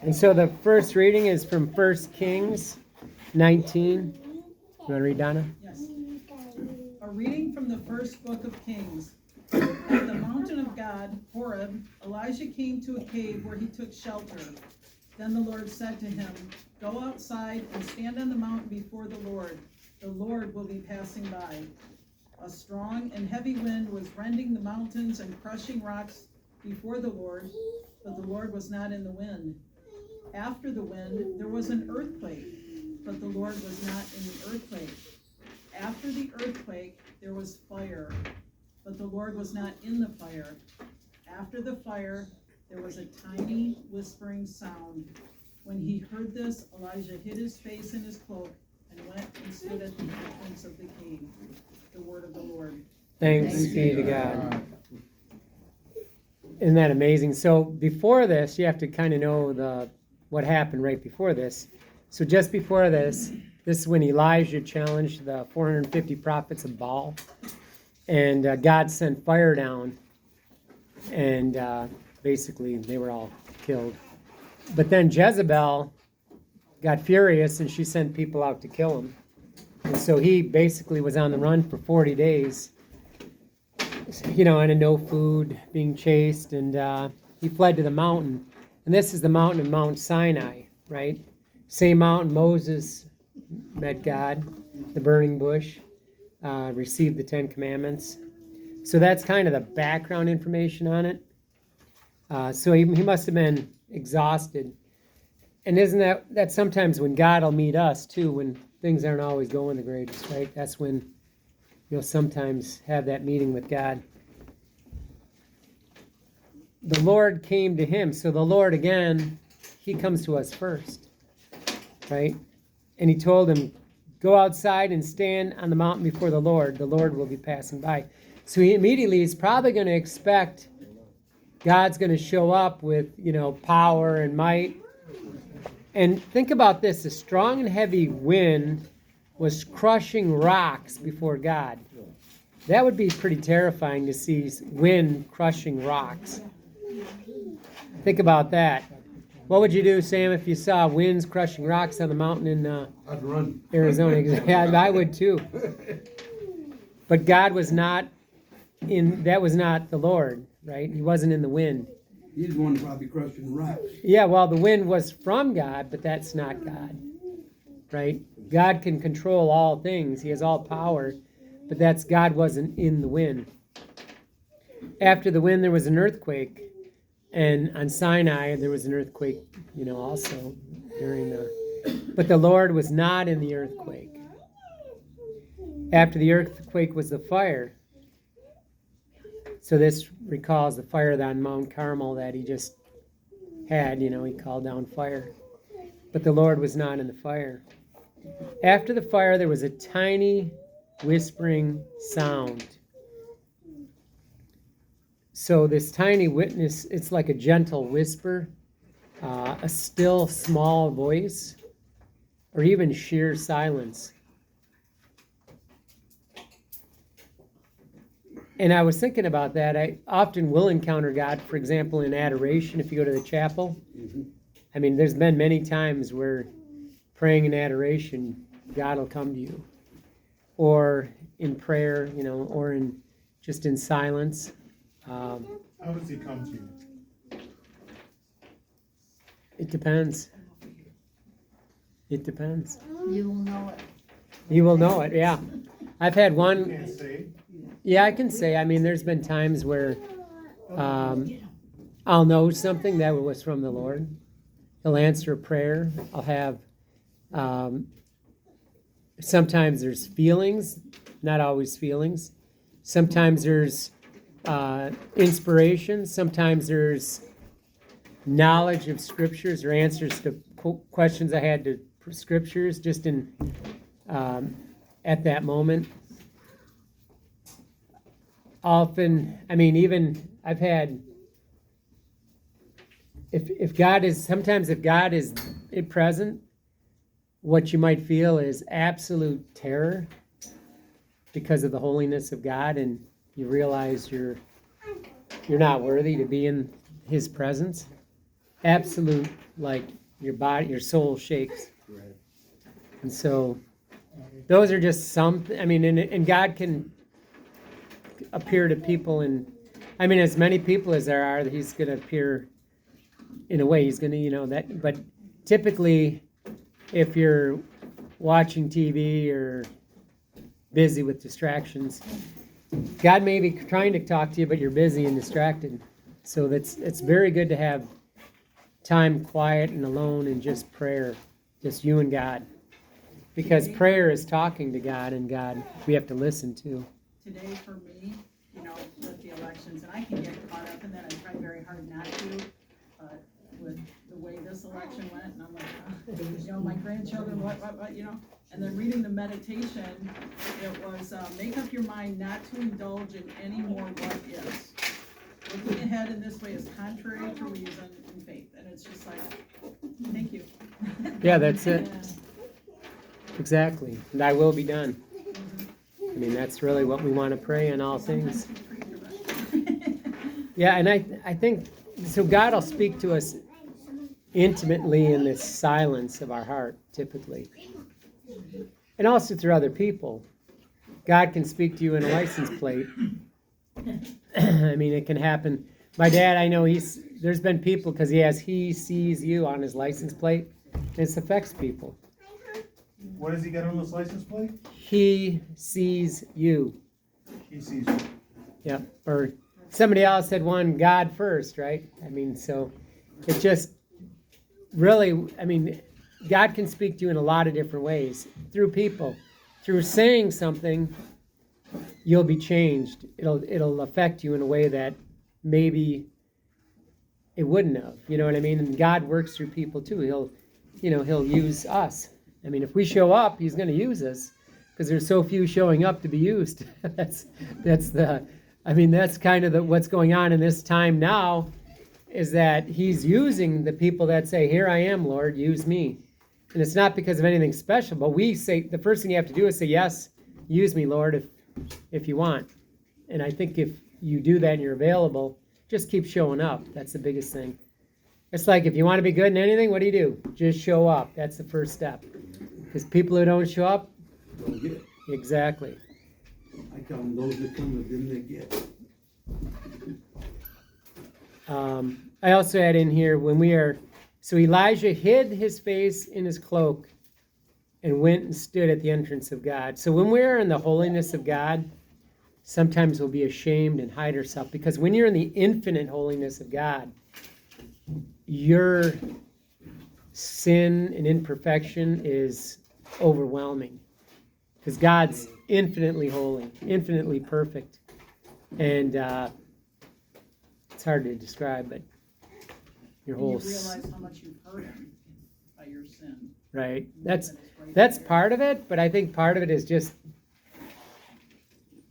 And so the first reading is from 1 Kings 19. You want to read, Donna? Yes. A reading from the first book of Kings. At the mountain of God, Horeb, Elijah came to a cave where he took shelter. Then the Lord said to him, "Go outside and stand on the mountain before the Lord. The Lord will be passing by." A strong and heavy wind was rending the mountains and crushing rocks before the Lord, but the Lord was not in the wind. After the wind, there was an earthquake, but the Lord was not in the earthquake. After the earthquake, there was fire, but the Lord was not in the fire. After the fire, there was a tiny whispering sound. When he heard this, Elijah hid his face in his cloak and went and stood at the entrance of the cave. The word of the Lord. Thanks be to God. Isn't that amazing? So before this, you have to kind of know what happened right before this. So just before this is when Elijah challenged the 450 prophets of Baal. And God sent fire down. And basically they were all killed. But then Jezebel got furious and she sent people out to kill him. And so he basically was on the run for 40 days, and no food, being chased, and he fled to the mountain. And this is the mountain of Mount Sinai, right? Same mountain Moses met God, the burning bush, received the 10 Commandments. So that's kind of the background information on it. So he must have been exhausted. And isn't that sometimes when God will meet us too, when things aren't always going the greatest, right? That's when you'll sometimes have that meeting with God. The Lord came to him. So the Lord, again, he comes to us first, right? And he told him, go outside and stand on the mountain before the Lord. The Lord will be passing by. So he immediately is probably going to expect God's going to show up with, power and might. And think about this, a strong and heavy wind was crushing rocks before God. That would be pretty terrifying to see wind crushing rocks. Think about that. What would you do, Sam, if you saw winds crushing rocks on the mountain in I'd run. Arizona? Yeah, I would too. But God was not that was not the Lord, right? He wasn't in the wind. He's the one probably crushing rocks. Yeah, well, the wind was from God, but that's not God, right? God can control all things. He has all power, but God wasn't in the wind. After the wind, there was an earthquake, and on Sinai, there was an earthquake, also but the Lord was not in the earthquake. After the earthquake was the fire. So this recalls the fire on Mount Carmel that he just had, he called down fire. But the Lord was not in the fire. After the fire, there was a tiny whispering sound. So this tiny witness, it's like a gentle whisper, a still small voice, or even sheer silence. And I was thinking about that. I often will encounter God, for example, in adoration, if you go to the chapel. Mm-hmm. I mean, there's been many times where praying in adoration, God will come to you. Or in prayer, or just in silence. How does he come to you? It depends. It depends. You will know it. You will know it, yeah. I've had You one... can't say. Yeah, I can say. I mean, there's been times where I'll know something that was from the Lord. He'll answer a prayer. I'll have, sometimes there's feelings, not always feelings. Sometimes there's inspiration. Sometimes there's knowledge of scriptures or answers to questions I had to scriptures just in at that moment. Often, even I've had, if God is present, what you might feel is absolute terror because of the holiness of God, and you realize you're not worthy to be in his presence. absolute, like your body, your soul shakes. Right. And so those are just some, I mean, and God can appear to people, and I mean, as many people as there are, he's going to appear in a way. He's going to, that, but typically if you're watching TV or busy with distractions, God may be trying to talk to you, but you're busy and distracted. So it's very good to have time quiet and alone and just prayer, just you and God. Because prayer is talking to God, and God we have to listen to. Today for me, with the elections, and I can get caught up in that. I try very hard not to, but with the way this election went, and I'm like, my grandchildren, what, and then reading the meditation, it was, make up your mind not to indulge in any more what ifs. Looking ahead in this way is contrary to reason and faith, and it's just like, thank you. Yeah, that's it. Exactly. Thy will be done. I mean, that's really what we want to pray in all things. Yeah, and I think, so God will speak to us intimately in this silence of our heart, typically. And also through other people. God can speak to you in a license plate. I mean, it can happen. My dad, I know there's been people, because he sees you on his license plate, and it affects people. What does he get on his license plate? He sees you. He sees you. Yep. Or somebody else said one, God first, right? I mean, so it just really, I mean, God can speak to you in a lot of different ways. Through people. Through saying something, you'll be changed. It'll affect you in a way that maybe it wouldn't have. You know what I mean? And God works through people too. He'll use us. I mean, if we show up, he's going to use us, because there's so few showing up to be used. that's kind of what's going on in this time now, is that he's using the people that say, here I am, Lord, use me. And it's not because of anything special, but we say, the first thing you have to do is say, yes, use me, Lord, if you want. And I think if you do that and you're available, just keep showing up. That's the biggest thing. It's like, if you want to be good in anything, what do? Just show up. That's the first step. Because people who don't show up, Don't get it. exactly. I tell them, those that come with them, they get. I also add in here, so Elijah hid his face in his cloak and went and stood at the entrance of God. So when we're in the holiness of God, sometimes we'll be ashamed and hide ourselves, because when you're in the infinite holiness of God, your sin and imperfection is overwhelming, because God's infinitely holy, infinitely perfect, and it's hard to describe, but your And you whole realize how much you've hurt him by your sin. right. That is right That's there. part of it, but I think part of it is just,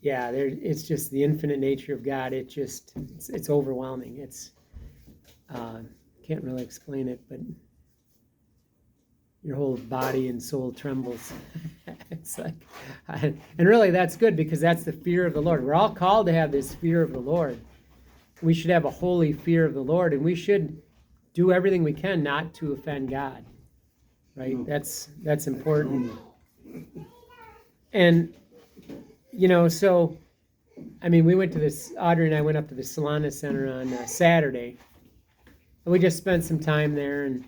it's just the infinite nature of God. It's overwhelming. It's can't really explain it, but your whole body and soul trembles. It's like, and really that's good, because that's the fear of the Lord. We're all called to have this fear of the Lord. We should have a holy fear of the Lord, and we should do everything we can not to offend God. Right? No. That's important. And so I mean, we went to Audrey and I went up to the Solana Center on Saturday. And we just spent some time there and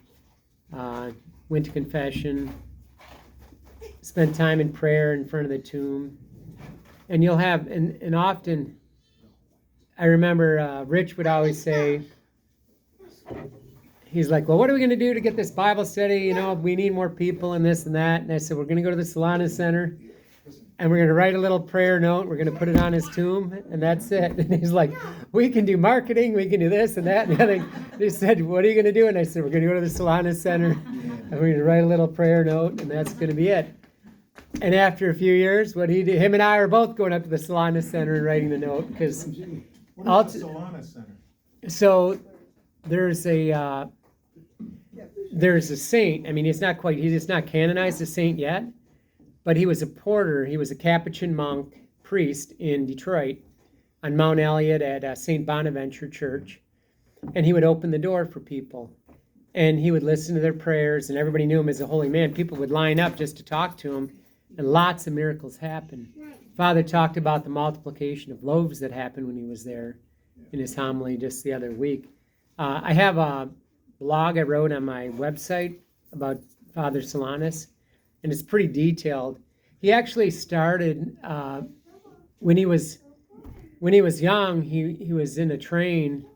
went to confession, spent time in prayer in front of the tomb. And you'll have, and often, I remember Rich would always say, he's like, well, what are we going to do to get this Bible study? We need more people and this and that. And I said, we're going to go to the Solana Center, and we're going to write a little prayer note. We're going to put it on his tomb, and that's it. And he's like, we can do marketing. We can do this and that. And they said, what are you going to do? And I said, we're going to go to the Solana Center, and we're going to write a little prayer note, and that's going to be it. And after a few years, what he did, him and I are both going up to the Solana Center and writing the note, because What is the Solana Center? so there's a saint. I mean, he's not canonized a saint yet, but he was a porter. He was a Capuchin monk priest in Detroit on Mount Elliott at St. Bonaventure Church, and he would open the door for people. and he would listen to their prayers, and everybody knew him as a holy man. People would line up just to talk to him, and lots of miracles happened. Father talked about the multiplication of loaves that happened when he was there in his homily just the other week. I have a blog I wrote on my website about Father Solanus, and it's pretty detailed. He actually started when he was young. He was in a train,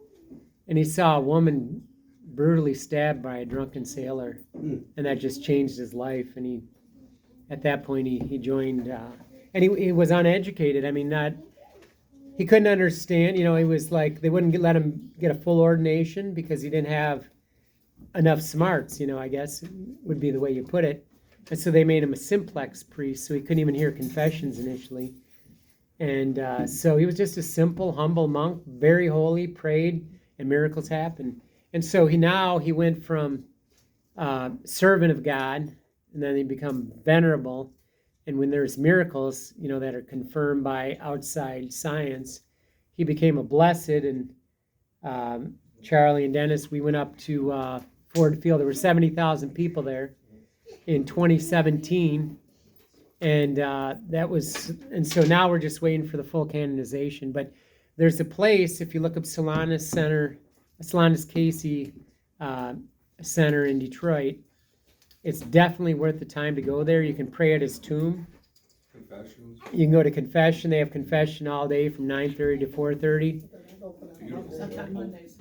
and he saw a woman brutally stabbed by a drunken sailor, and that just changed his life. And at that point he joined, and he was uneducated. I mean, he couldn't understand. He was like, they wouldn't let him get a full ordination because he didn't have enough smarts. I guess would be the way you put it. And so they made him a simplex priest, so he couldn't even hear confessions initially. And so he was just a simple, humble monk, very holy, prayed, and miracles happened. And so he went from servant of God, and then he become venerable. And when there's miracles, that are confirmed by outside science, he became a blessed. And Charlie and Dennis, we went up to Ford Field. There were 70,000 people there in 2017. And so now we're just waiting for the full canonization. But there's a place, if you look up Solanus Center, Solanus Casey Center in Detroit, it's definitely worth the time to go there. You can pray at his tomb. Confessions. You can go to confession. They have confession all day from 9:30 to 4:30. Except on Mondays.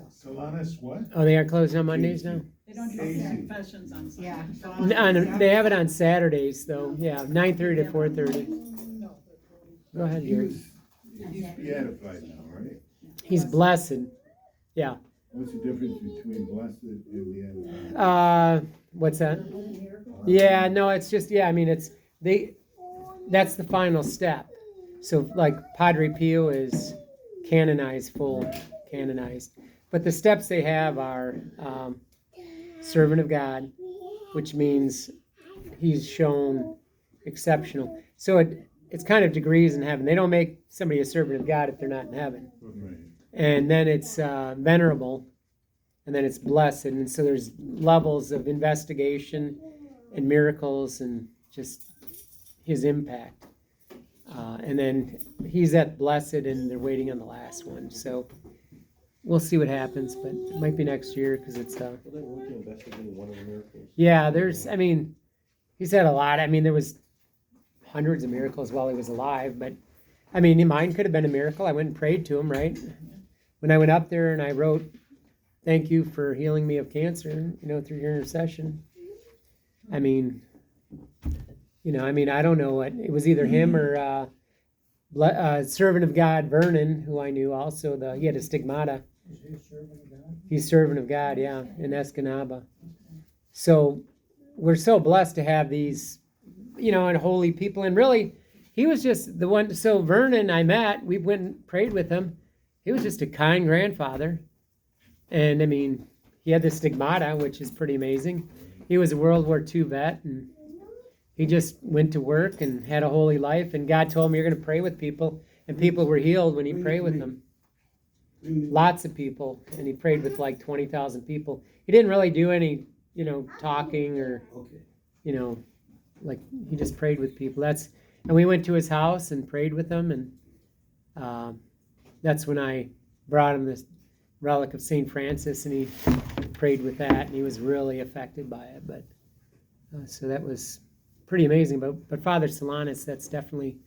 Solanus what? Oh, they are closed on Mondays now? They don't do confessions on Sunday. They have it on Saturdays, though. Yeah, 9:30 to 4:30. Go ahead, Gary. He's beatified now, right? He's blessed. Yeah. What's the difference between blessed and beatified? What's that? Yeah, no, it's just, that's the final step. So like Padre Pio is full canonized. But the steps they have are servant of God, which means he's shown exceptional. So it's kind of degrees in heaven. They don't make somebody a servant of God if they're not in heaven. Right. And then it's venerable, and then it's blessed. And so there's levels of investigation and miracles and just his impact. And then he's at blessed, and they're waiting on the last one. So we'll see what happens, but it might be next year because it's... Well, they weren't investigating one of the miracles. Yeah, he's had a lot. There was hundreds of miracles while he was alive, but mine could have been a miracle. I went and prayed to him, right? When I went up there and I wrote, "Thank you for healing me of cancer, through your intercession." I don't know what, it was either him or servant of God, Vernon, who I knew also, he had a stigmata. Is he a servant of God? He's servant of God, yeah, in Escanaba. So we're so blessed to have these, and holy people. And really, he was just the one. So Vernon, I met, we went and prayed with him. He was just a kind grandfather. And he had the stigmata, which is pretty amazing. He was a World War II vet, and he just went to work and had a holy life. And God told him, "You're going to pray with people." And people were healed when he prayed with them. Lots of people. And he prayed with like 20,000 people. He didn't really do any, talking or, like he just prayed with people. And we went to his house and prayed with him. And that's when I brought him this relic of St. Francis, and he prayed with that. And he was really affected by it. But so that was pretty amazing. But Father Solanus, that's definitely,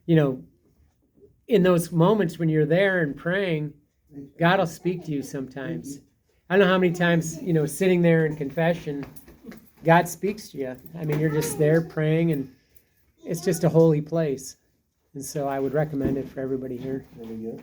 in those moments when you're there and praying, God will speak to you sometimes. I don't know how many times, sitting there in confession, God speaks to you. You're just there praying, and it's just a holy place. And so I would recommend it for everybody here. There we go.